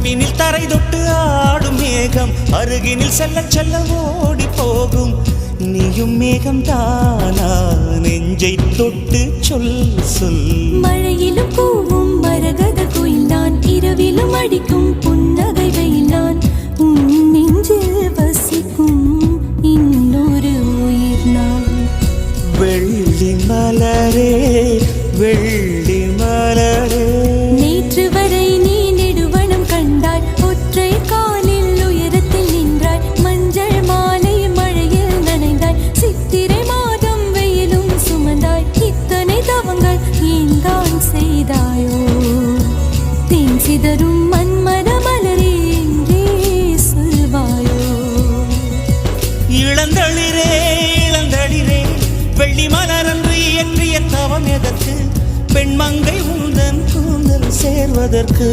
விண்ணில் தரை தொட்டு ஆடும் மேகம் அருகினில் செல்ல செல்ல ஓடி போகும். நீயும் மேகம் தானா நெஞ்சை தொட்டு சொல் சொல். மழையிலும் பூவும் மரகத குயில் நான், இரவிலும் அடிக்கும் புன்னகை வெயில் நான். உன் நெஞ்சில் வசிக்கும் இன்னொரு உயிர் நான். வெள்ளி மலரே வெள்ளி மலரே, நேற்று வரை நீ நெடுவனம் கண்டாய், ஒற்றை காலில் உயரத்தில் நின்றாய். மஞ்சள் மாலை மழையில் நனைந்தாய், சித்திரை மாதம் வெயிலும் சுமந்தாய். இத்தனை தவங்கள் ஏன் தான் செய்தாயோ? தேன் சிதறும் மன்மத மலரே எங்கே சொல்வாயோ? இளந்தளிரே இளந்தளிரே, வெள்ளி மலரன்று இயற்றிய தவம் எதற்கு? பெண்மங்கை உந்தன் கூந்தல் சேர்வதற்கு.